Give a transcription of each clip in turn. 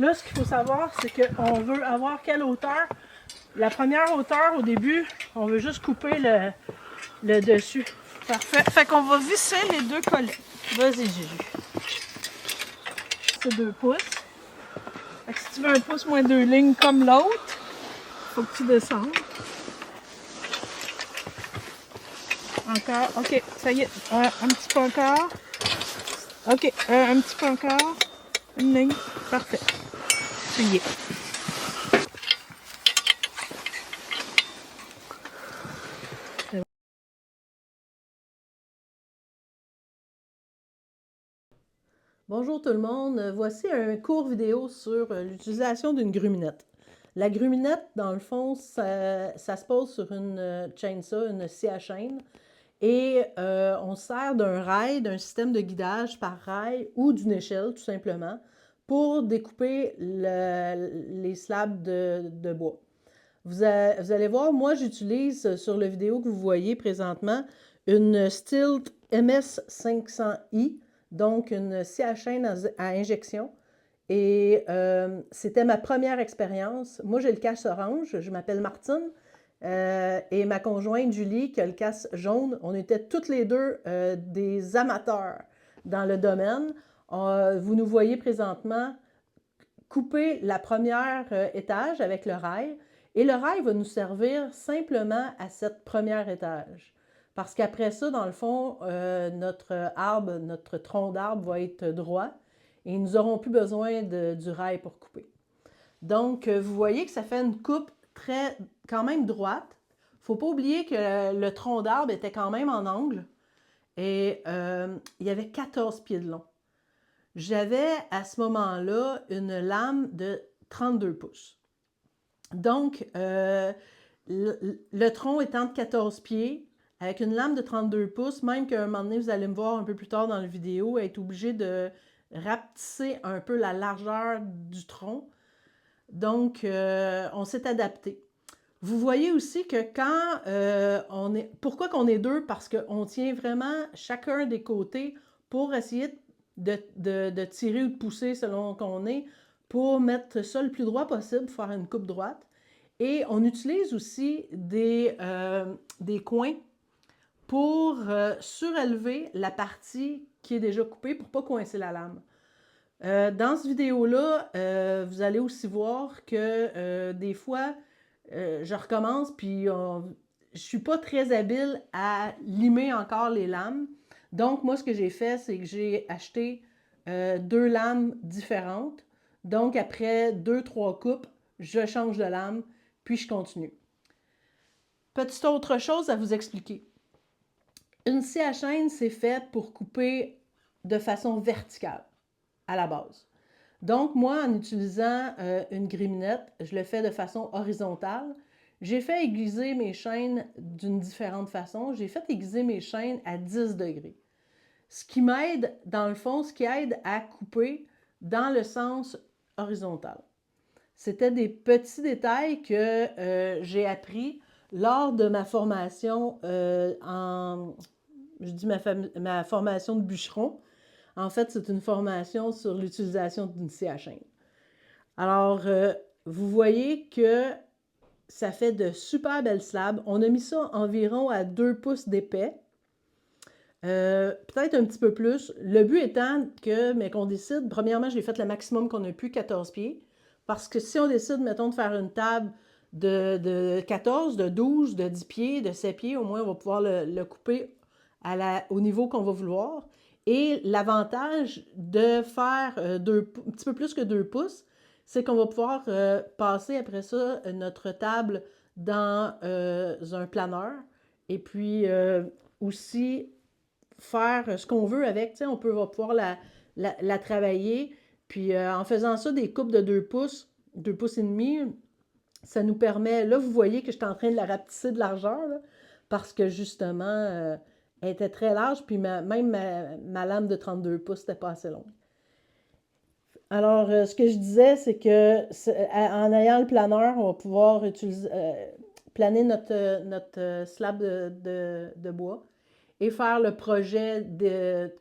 Là, ce qu'il faut savoir, c'est qu'on veut avoir quelle hauteur. La première hauteur, au début, on veut juste couper le dessus. Parfait. Fait qu'on va visser les deux collets. Vas-y, Juju. C'est 2 pouces. Fait que si tu veux 1 pouce moins 2 lignes comme l'autre, faut que tu descendes. Encore. OK, ça y est. Un petit peu encore. OK, un petit peu encore. Une ligne. Parfait. Ça y est. Bonjour tout le monde, voici un court vidéo sur l'utilisation d'une gruminette. La gruminette, dans le fond, ça se pose sur une chainsaw, une scie à chaîne, et on sert d'un rail, d'un système de guidage par rail ou d'une échelle, tout simplement, pour découper les slabs de bois. Vous allez voir, moi j'utilise sur la vidéo que vous voyez présentement une Stilt MS500i, donc une scie à chaîne à injection. Et c'était ma première expérience. Moi, j'ai le casse orange, je m'appelle Martine, et ma conjointe Julie, qui a le casse jaune. On était toutes les deux des amateurs dans le domaine. Vous nous voyez présentement couper la première étage avec le rail. Et le rail va nous servir simplement à cette première étage. Parce qu'après ça, dans le fond, notre arbre, notre tronc d'arbre va être droit et nous n'aurons plus besoin du rail pour couper. Donc, vous voyez que ça fait une coupe quand même droite. Il ne faut pas oublier que le tronc d'arbre était quand même en angle et il y avait 14 pieds de long. J'avais à ce moment-là une lame de 32 pouces. Donc, le tronc étant de 14 pieds, avec une lame de 32 pouces, même qu'à un moment donné, vous allez me voir un peu plus tard dans la vidéo, être obligé de rapetisser un peu la largeur du tronc. Donc, on s'est adapté. Vous voyez aussi que quand on est... Pourquoi qu'on est deux? Parce qu'on tient vraiment chacun des côtés pour essayer de tirer ou de pousser selon qu'on est, pour mettre ça le plus droit possible, pour faire une coupe droite. Et on utilise aussi des coins pour surélever la partie qui est déjà coupée pour ne pas coincer la lame. Dans cette vidéo-là, vous allez aussi voir que des fois, je recommence, puis je ne suis pas très habile à limer encore les lames. Donc, moi, ce que j'ai fait, c'est que j'ai acheté 2 lames différentes. Donc, après 2-3 coupes, je change de lame, puis je continue. Petite autre chose à vous expliquer. Une scie à chaîne, c'est fait pour couper de façon verticale, à la base. Donc, moi, en utilisant une griminette, je le fais de façon horizontale. J'ai fait aiguiser mes chaînes d'une différente façon. J'ai fait aiguiser mes chaînes à 10 degrés. Ce qui m'aide, dans le fond, ce qui aide à couper dans le sens horizontal. C'était des petits détails que j'ai appris lors de ma formation ma formation de bûcheron. En fait, c'est une formation sur l'utilisation d'une scie à chaîne. Alors, vous voyez que ça fait de super belles slabs. On a mis ça environ à 2 pouces d'épais. Peut-être un petit peu plus. Le but étant qu'on décide, premièrement, j'ai fait le maximum qu'on a pu, 14 pieds. Parce que si on décide, mettons, de faire une table de 14, de 12, de 10 pieds, de 7 pieds, au moins, on va pouvoir le couper au niveau qu'on va vouloir. Et l'avantage de faire un petit peu plus que 2 pouces, c'est qu'on va pouvoir passer après ça notre table dans un planeur. Et puis aussi faire ce qu'on veut avec. On va pouvoir la travailler. Puis en faisant ça, des coupes de 2 pouces, 2 pouces et demi, ça nous permet... Là, vous voyez que je suis en train de la rapetisser de largeur, là, parce que justement, elle était très large, puis même ma lame de 32 pouces n'était pas assez longue. Alors, ce que je disais, c'est que en ayant le planeur, on va pouvoir planer notre slab de bois et faire le projet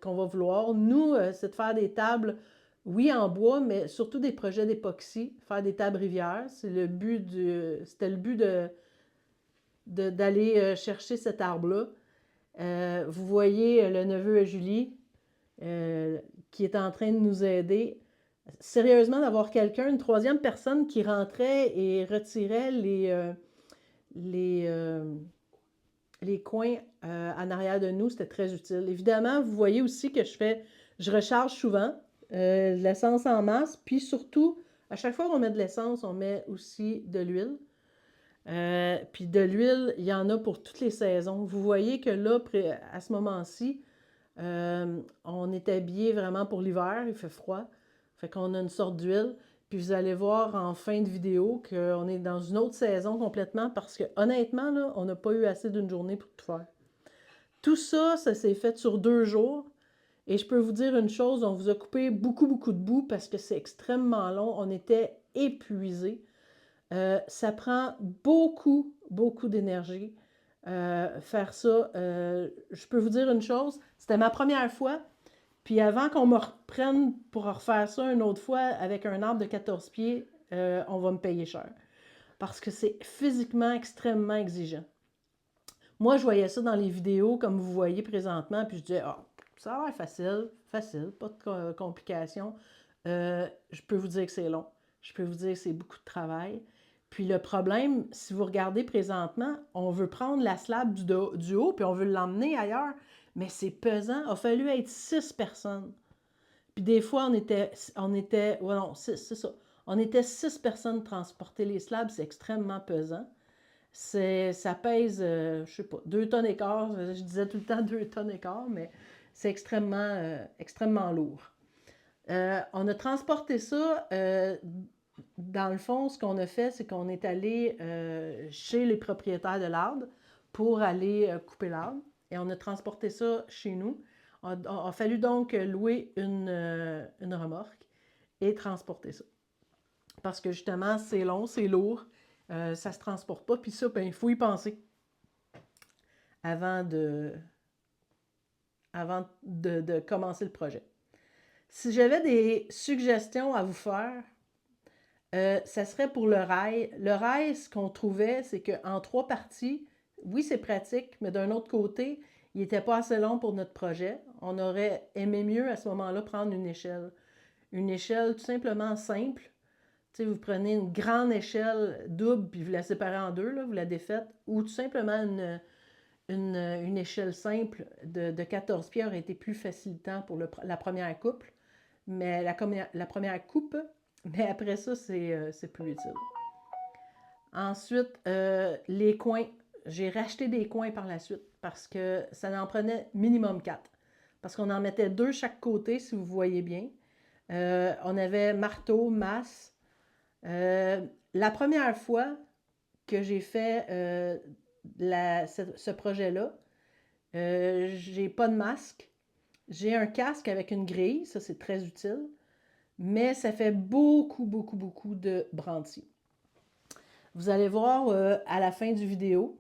qu'on va vouloir. Nous, c'est de faire des tables Oui, en bois, mais surtout des projets d'époxy, faire des tables rivières. C'était le but d'aller chercher cet arbre-là. Vous voyez le neveu à Julie qui est en train de nous aider. Sérieusement, d'avoir quelqu'un, une troisième personne qui rentrait et retirait les, euh, les coins en arrière de nous, c'était très utile. Évidemment, vous voyez aussi que je recharge souvent de l'essence en masse, puis surtout, à chaque fois qu'on met de l'essence, on met aussi de l'huile. Puis de l'huile, il y en a pour toutes les saisons. Vous voyez que là, à ce moment-ci, on est habillé vraiment pour l'hiver, il fait froid. Fait qu'on a une sorte d'huile. Puis vous allez voir en fin de vidéo qu'on est dans une autre saison complètement parce que honnêtement, là, on n'a pas eu assez d'une journée pour tout faire. Tout ça, ça s'est fait sur 2 jours. Et je peux vous dire une chose, on vous a coupé beaucoup, beaucoup de boue parce que c'est extrêmement long. On était épuisés. Ça prend beaucoup, beaucoup d'énergie. Faire ça, je peux vous dire une chose, c'était ma première fois, puis avant qu'on me reprenne pour refaire ça une autre fois avec un arbre de 14 pieds, on va me payer cher. Parce que c'est physiquement extrêmement exigeant. Moi, je voyais ça dans les vidéos, comme vous voyez présentement, puis je disais, ah, ça a l'air facile, facile, pas de complications. Je peux vous dire que c'est long. Je peux vous dire que c'est beaucoup de travail. Puis le problème, si vous regardez présentement, on veut prendre la slab du haut, puis on veut l'emmener ailleurs, mais c'est pesant. Il a fallu être 6 personnes. Puis des fois, ouais, non, 6, c'est ça. On était 6 personnes transporter les slabs, c'est extrêmement pesant. Ça pèse, je sais pas, 2 tonnes et quart. Je disais tout le temps 2 tonnes et quart, mais c'est extrêmement lourd. On a transporté ça. Dans le fond, ce qu'on a fait, c'est qu'on est allé chez les propriétaires de l'arbre pour aller couper l'arbre. Et on a transporté ça chez nous. Il a fallu donc louer une remorque et transporter ça. Parce que justement, c'est long, c'est lourd, ça ne se transporte pas. Puis ça, ben, il faut y penser avant de commencer le projet. Si j'avais des suggestions à vous faire, ça serait pour le rail. Le rail, ce qu'on trouvait, c'est qu'en 3 parties, oui, c'est pratique, mais d'un autre côté, il n'était pas assez long pour notre projet. On aurait aimé mieux à ce moment-là prendre une échelle. Une échelle tout simplement simple. Tu sais, vous prenez une grande échelle double, puis vous la séparez en deux, là, vous la défaites, ou tout simplement une échelle simple de 14 pieds aurait été plus facilitant pour la première coupe. Mais la première coupe, mais après ça, c'est plus utile. Ensuite, les coins. J'ai racheté des coins par la suite parce que ça en prenait minimum 4. Parce qu'on en mettait 2 chaque côté, si vous voyez bien. On avait marteau, masse. La première fois que j'ai fait ce projet-là, j'ai pas de masque. J'ai un casque avec une grille, ça c'est très utile, mais ça fait beaucoup, beaucoup, beaucoup de brantis. Vous allez voir à la fin du vidéo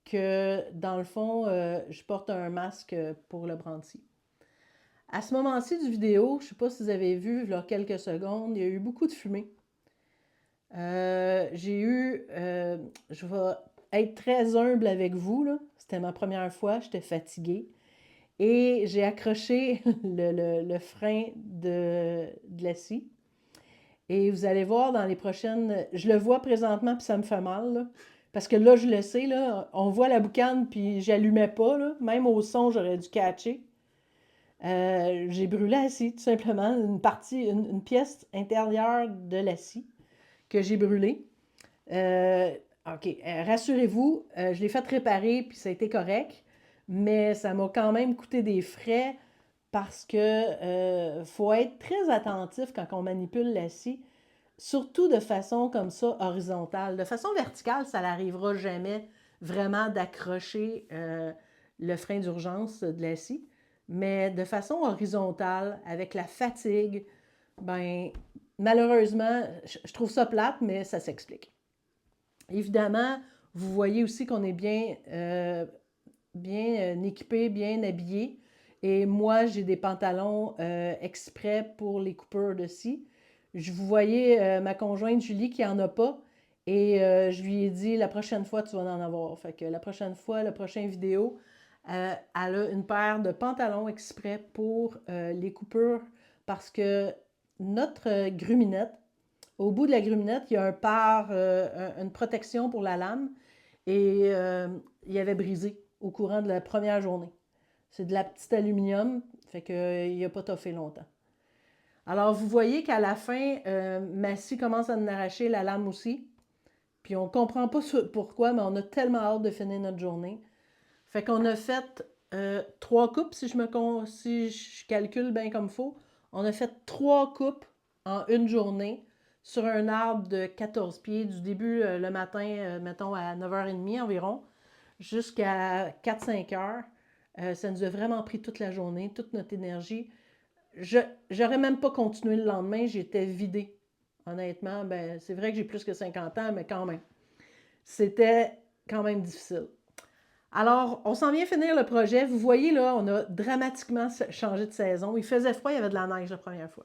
que dans le fond, je porte un masque pour le branti. À ce moment-ci du vidéo, je ne sais pas si vous avez vu, il y a quelques secondes, il y a eu beaucoup de fumée. Je vais être très humble avec vous, c'était ma première fois, j'étais fatiguée. Et j'ai accroché le frein de la scie. Et vous allez voir dans les prochaines... Je le vois présentement, puis ça me fait mal, là. Parce que là, je le sais, là, on voit la boucane, puis j'allumais pas, là. Même au son, j'aurais dû catcher. J'ai brûlé la scie, tout simplement. Une pièce intérieure de la scie que j'ai brûlée. OK, rassurez-vous, je l'ai fait réparer, puis ça a été correct. Mais ça m'a quand même coûté des frais parce que faut être très attentif quand on manipule la scie, surtout de façon comme ça horizontale. De façon verticale, ça n'arrivera jamais vraiment d'accrocher le frein d'urgence de la scie, mais de façon horizontale, avec la fatigue, ben malheureusement, je trouve ça plate, mais ça s'explique. Évidemment, vous voyez aussi qu'on est bien équipé, bien habillé. Et moi, j'ai des pantalons exprès pour les coupeurs de scie. Vous voyez ma conjointe Julie qui n'en a pas. Et je lui ai dit, la prochaine fois, tu vas en avoir. Fait que la prochaine fois, la prochaine vidéo, elle a une paire de pantalons exprès pour les coupures parce que notre gruminette, au bout de la gruminette, il y a une protection pour la lame et il avait brisé au courant de la première journée. C'est de la petite aluminium, fait qu'il n'a pas toffé longtemps. Alors, vous voyez qu'à la fin, ma scie commence à nous arracher, la lame aussi. Puis on ne comprend pas pourquoi, mais on a tellement hâte de finir notre journée. Fait qu'on a fait 3 coupes, si je calcule bien comme il faut. On a fait 3 coupes en une journée sur un arbre de 14 pieds, du début le matin, mettons à 9h30 environ, jusqu'à 4-5 heures. Ça nous a vraiment pris toute la journée, toute notre énergie. J'aurais même pas continué le lendemain, j'étais vidée. Honnêtement, ben, c'est vrai que j'ai plus que 50 ans, mais quand même. C'était quand même difficile. Alors, on s'en vient finir le projet. Vous voyez, là, on a dramatiquement changé de saison. Il faisait froid, il y avait de la neige la première fois.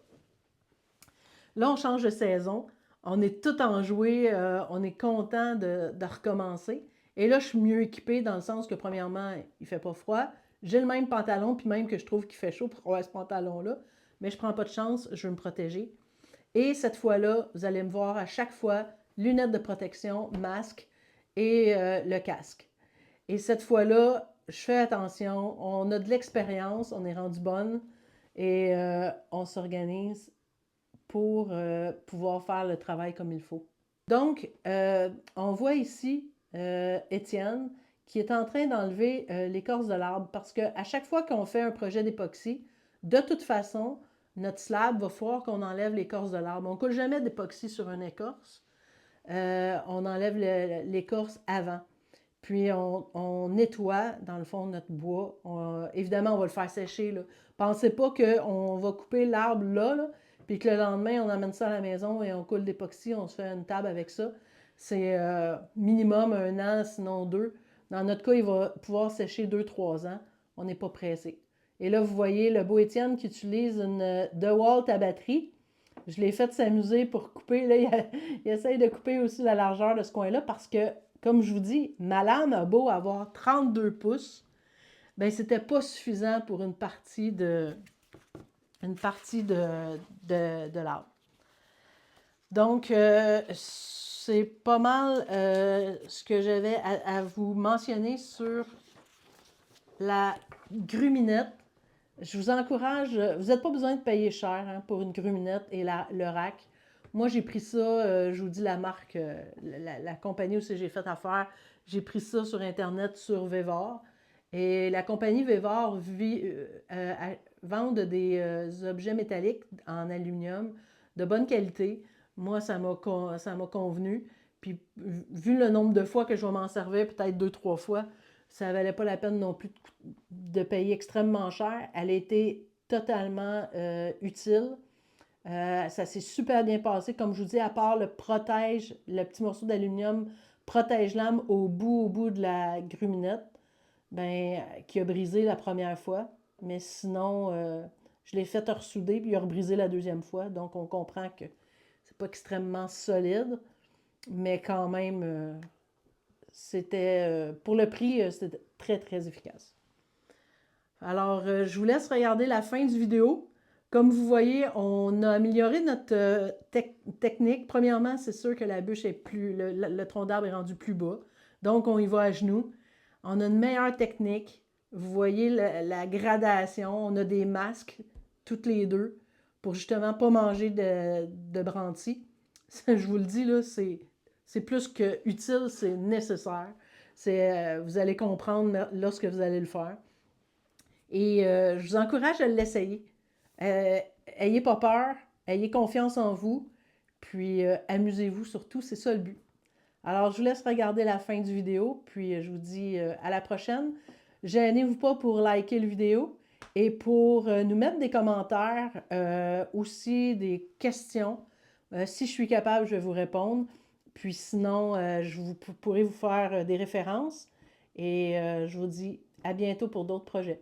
Là, on change de saison. On est tout enjoué. On est content de recommencer. Et là, je suis mieux équipée dans le sens que, premièrement, il ne fait pas froid. J'ai le même pantalon, puis même que je trouve qu'il fait chaud pour avoir ce pantalon-là. Mais je ne prends pas de chance, je veux me protéger. Et cette fois-là, vous allez me voir à chaque fois, lunettes de protection, masque et le casque. Et cette fois-là, je fais attention, on a de l'expérience, on est rendu bonne et on s'organise pour pouvoir faire le travail comme il faut. Donc, on voit ici Étienne qui est en train d'enlever l'écorce de l'arbre parce qu'à chaque fois qu'on fait un projet d'époxy, de toute façon, notre slab va falloir qu'on enlève l'écorce de l'arbre. On ne coule jamais d'époxy sur une écorce. On enlève l'écorce avant. Puis on nettoie, dans le fond, notre bois. Évidemment, on va le faire sécher. Là. Pensez pas qu'on va couper l'arbre là, puis que le lendemain, on emmène ça à la maison et on coule d'époxy, on se fait une table avec ça. C'est minimum 1 an, sinon 2. Dans notre cas, il va pouvoir sécher 2-3 ans. On n'est pas pressé. Et là, vous voyez le beau Étienne qui utilise une DeWalt à batterie. Je l'ai fait s'amuser pour couper. Là, il essaye de couper aussi la largeur de ce coin-là parce que, comme je vous dis, ma lame a beau avoir 32 pouces, bien, c'était pas suffisant pour une partie de l'arbre. Donc, c'est pas mal ce que j'avais à vous mentionner sur la gruminette. Je vous encourage, vous n'avez pas besoin de payer cher pour une gruminette et le rack. Moi, j'ai pris ça, je vous dis la marque, la compagnie où j'ai fait affaire, j'ai pris ça sur Internet, sur Vevor. Et la compagnie Vevor vend des objets métalliques en aluminium de bonne qualité. Moi, ça m'a convenu. Puis, vu le nombre de fois que je vais m'en servir, peut-être 2-3 fois, ça ne valait pas la peine non plus de payer extrêmement cher. Elle a été totalement utile. Ça s'est super bien passé. Comme je vous dis, à part le petit morceau d'aluminium protège-lame au bout de la gruminette, ben, qui a brisé la première fois. Mais sinon, je l'ai fait ressouder, puis il a rebrisé la deuxième fois. Donc, on comprend que c'est pas extrêmement solide, mais quand même, c'était, pour le prix, c'était très, très efficace. Alors, je vous laisse regarder la fin du vidéo. Comme vous voyez, on a amélioré notre technique. Premièrement, c'est sûr que la bûche est le tronc d'arbre est rendu plus bas. Donc, on y va à genoux. On a une meilleure technique. Vous voyez la gradation. On a des masques, toutes les deux, pour justement pas manger de brantis. Je vous le dis, là, c'est plus que utile, c'est nécessaire. Vous allez comprendre lorsque vous allez le faire. Et je vous encourage à l'essayer. Ayez pas peur, ayez confiance en vous, puis amusez-vous surtout, c'est ça le but. Alors, je vous laisse regarder la fin du vidéo, puis je vous dis à la prochaine. Gênez-vous pas pour liker la vidéo et pour nous mettre des commentaires, aussi des questions. Si je suis capable, je vais vous répondre. Puis sinon, pourrai vous faire des références. Et je vous dis à bientôt pour d'autres projets.